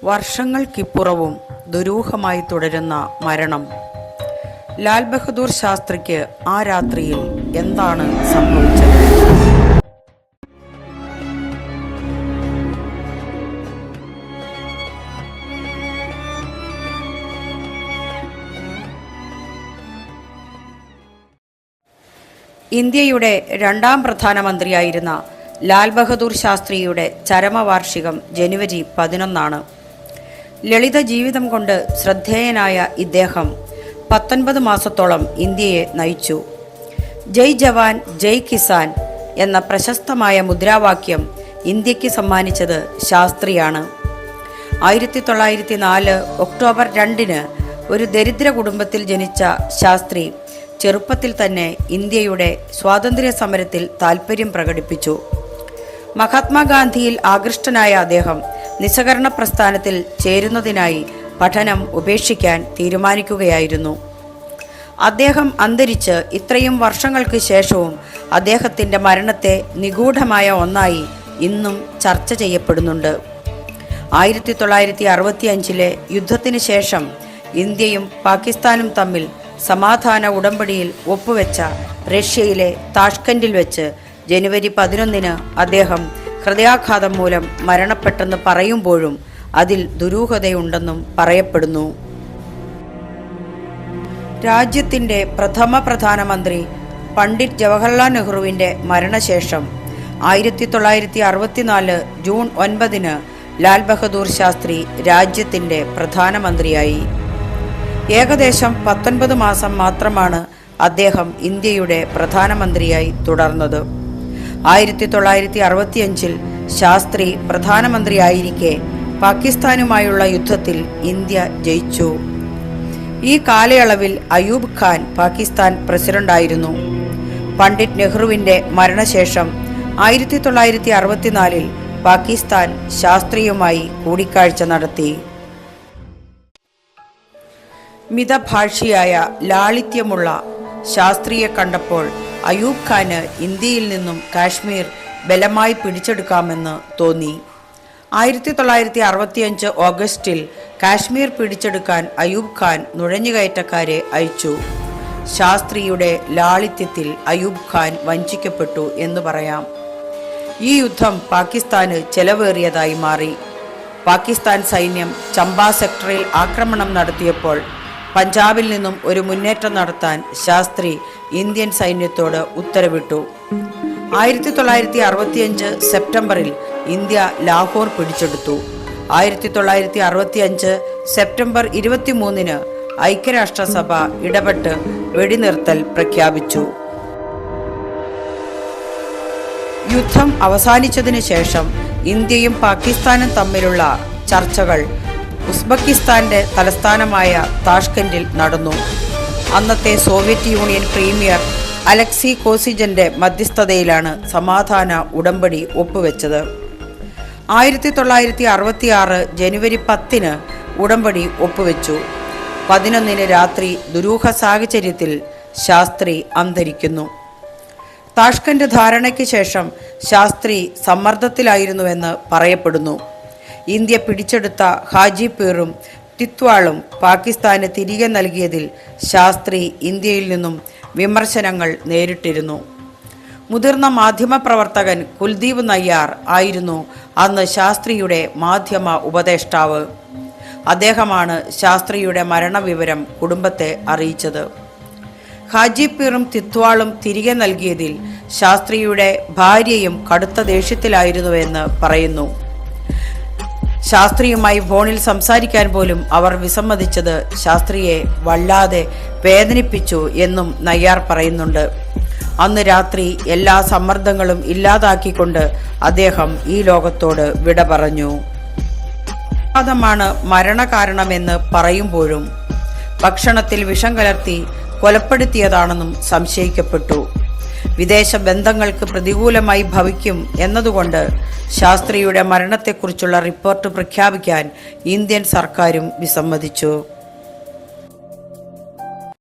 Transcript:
വർഷങ്ങൾക്കിപ്പുറവും ദുരൂഹമായി തുടരുന്ന മരണം. ലാൽ ബഹദൂർ ശാസ്ത്രിക്ക് ആ രാത്രിയിൽ എന്താണ് സംഭവിച്ചത്? ഇന്ത്യയുടെ രണ്ടാം പ്രധാനമന്ത്രിയായിരുന്ന ലാൽ ബഹദൂർ ശാസ്ത്രിയുടെ ചരമവാർഷികം ജനുവരി 11. ലളിത ജീവിതം കൊണ്ട് ശ്രദ്ധേയനായ ഇദ്ദേഹം 19 മാസത്തോളം ഇന്ത്യയെ നയിച്ചു. ജയ് ജവാൻ ജയ് കിസാൻ എന്ന പ്രശസ്തമായ മുദ്രാവാക്യം ഇന്ത്യക്ക് സമ്മാനിച്ചത് ശാസ്ത്രിയാണ്. 1904 ഒക്ടോബർ 2 ഒരു ദരിദ്ര കുടുംബത്തിൽ ജനിച്ച ശാസ്ത്രി ചെറുപ്പത്തിൽ തന്നെ ഇന്ത്യയുടെ സ്വാതന്ത്ര്യ സമരത്തിൽ താൽപ്പര്യം പ്രകടിപ്പിച്ചു. മഹാത്മാഗാന്ധിയിൽ ആകൃഷ്ടനായ അദ്ദേഹം നിസ്സഹകരണ പ്രസ്ഥാനത്തിൽ ചേരുന്നതിനായി പഠനം ഉപേക്ഷിക്കാൻ തീരുമാനിക്കുകയായിരുന്നു. അദ്ദേഹം അന്തരിച്ച് ഇത്രയും വർഷങ്ങൾക്ക് ശേഷവും അദ്ദേഹത്തിൻ്റെ മരണത്തെ നിഗൂഢമായ ഒന്നായി ഇന്നും ചർച്ച ചെയ്യപ്പെടുന്നുണ്ട്. 1965 യുദ്ധത്തിന് ശേഷം ഇന്ത്യയും പാകിസ്ഥാനും തമ്മിൽ സമാധാന ഉടമ്പടിയിൽ ഒപ്പുവെച്ച റഷ്യയിലെ താഷ്കൻഡിൽ വെച്ച് ജനുവരി 11 അദ്ദേഹം ഹൃദയാഘാതം മൂലം മരണപ്പെട്ടെന്ന് പറയുമ്പോഴും അതിൽ ദുരൂഹതയുണ്ടെന്നും പറയപ്പെടുന്നു. രാജ്യത്തിൻ്റെ പ്രഥമ പ്രധാനമന്ത്രി പണ്ഡിറ്റ് ജവഹർലാൽ നെഹ്റുവിൻ്റെ മരണശേഷം 1964 ജൂൺ 9 ലാൽ ബഹദൂർ ശാസ്ത്രി രാജ്യത്തിൻ്റെ പ്രധാനമന്ത്രിയായി. ഏകദേശം 19 മാസം മാത്രമാണ് അദ്ദേഹം ഇന്ത്യയുടെ പ്രധാനമന്ത്രിയായി തുടർന്നത്. 1965 ശാസ്ത്രി പ്രധാനമന്ത്രിയായിരിക്കെ പാകിസ്ഥാനുമായുള്ള യുദ്ധത്തിൽ ഇന്ത്യ ജയിച്ചു. ഈ കാലയളവിൽ അയൂബ് ഖാൻ പാകിസ്ഥാൻ പ്രസിഡന്റായിരുന്നു. പണ്ഡിറ്റ് നെഹ്റുവിൻ്റെ മരണശേഷം 1964 പാകിസ്ഥാൻ ശാസ്ത്രിയുമായി കൂടിക്കാഴ്ച നടത്തി. മിതഭാഷിയായ ലാളിത്യമുള്ള ശാസ്ത്രിയെ കണ്ടപ്പോൾ അയൂബ് ഖാന് ഇന്ത്യയിൽ നിന്നും കാശ്മീർ ബലമായി പിടിച്ചെടുക്കാമെന്ന് തോന്നി. 1965 ഓഗസ്റ്റിൽ കാശ്മീർ പിടിച്ചെടുക്കാൻ അയൂബ് ഖാൻ നുഴഞ്ഞുകയറ്റക്കാരെ അയച്ചു. ശാസ്ത്രിയുടെ ലാളിത്യത്തിൽ അയൂബ് ഖാൻ വഞ്ചിക്കപ്പെട്ടു എന്ന് പറയാം. ഈ യുദ്ധം പാകിസ്ഥാന് ചെലവേറിയതായി മാറി. പാകിസ്ഥാൻ സൈന്യം ചമ്പാ സെക്ടറിൽ ആക്രമണം നടത്തിയപ്പോൾ പഞ്ചാബിൽ നിന്നും ഒരു മുന്നേറ്റം നടത്താൻ ശാസ്ത്രി ഇന്ത്യൻ സൈന്യത്തോട് ഉത്തരവിട്ടു. 1965 സെപ്റ്റംബറിൽ ഇന്ത്യ ലാഹോർ പിടിച്ചെടുത്തു. 1965 സെപ്റ്റംബർ 23 ഐക്യരാഷ്ട്രസഭ ഇടപെട്ട് വെടിനിർത്തൽ പ്രഖ്യാപിച്ചു. യുദ്ധം അവസാനിച്ചതിനു ശേഷം ഇന്ത്യയും പാകിസ്ഥാനും തമ്മിലുള്ള ചർച്ചകൾ ഉസ്ബെക്കിസ്ഥാന്റെ തലസ്ഥാനമായ താഷ്കൻഡിൽ നടന്നു. അന്നത്തെ സോവിയറ്റ് യൂണിയൻ പ്രീമിയർ അലക്സി കോസിജന്റെ മധ്യസ്ഥതയിലാണ് സമാധാന ഉടമ്പടി ഒപ്പുവെച്ചത്. 1966 ജനുവരി 10 ഉടമ്പടി ഒപ്പുവെച്ചു. 11 രാത്രി ദുരൂഹ സാഹചര്യത്തിൽ ശാസ്ത്രി അന്തരിക്കുന്നു. താഷ്കൻഡ് ധാരണയ്ക്ക് ശേഷം ശാസ്ത്രി സമ്മർദ്ദത്തിലായിരുന്നുവെന്ന് പറയപ്പെടുന്നു. ഇന്ത്യ പിടിച്ചെടുത്ത ഹാജിപൂറും തിത്വാളും പാകിസ്ഥാന് തിരികെ നൽകിയതിൽ ശാസ്ത്രി ഇന്ത്യയിൽ നിന്നും വിമർശനങ്ങൾ നേരിട്ടിരുന്നു. മുതിർന്ന മാധ്യമപ്രവർത്തകൻ കുൽദീപ് നയ്യാർ ആയിരുന്നു അന്ന് ശാസ്ത്രിയുടെ മാധ്യമ ഉപദേഷ്ടാവ്. അദ്ദേഹമാണ് ശാസ്ത്രിയുടെ മരണവിവരം കുടുംബത്തെ അറിയിച്ചത്. ഹാജിപൂറും തിത്വാളും തിരികെ നൽകിയതിൽ ശാസ്ത്രിയുടെ ഭാര്യയും കടുത്ത ദേഷ്യത്തിലായിരുന്നുവെന്ന് പറയുന്നു. ശാസ്ത്രിയുമായി ഫോണിൽ സംസാരിക്കാൻ പോലും അവർ വിസമ്മതിച്ചത് ശാസ്ത്രിയെ വല്ലാതെ വേദനിപ്പിച്ചു എന്നും നയ്യാർ പറയുന്നുണ്ട്. അന്ന് രാത്രി എല്ലാ സമ്മർദ്ദങ്ങളും ഇല്ലാതാക്കിക്കൊണ്ട് അദ്ദേഹം ഈ ലോകത്തോട് വിട പറഞ്ഞു. ാണ് മരണകാരണമെന്ന് പറയുമ്പോഴും ഭക്ഷണത്തിൽ വിഷം കലർത്തി കൊലപ്പെടുത്തിയതാണെന്നും സംശയിക്കപ്പെട്ടു. വിദേശ ബന്ധങ്ങൾക്ക് പ്രതികൂലമായി ഭവിക്കും എന്നതുകൊണ്ട് ശാസ്ത്രിയുടെ മരണത്തെക്കുറിച്ചുള്ള റിപ്പോർട്ട് പ്രഖ്യാപിക്കാൻ ഇന്ത്യൻ സർക്കാരും വിസമ്മതിച്ചു.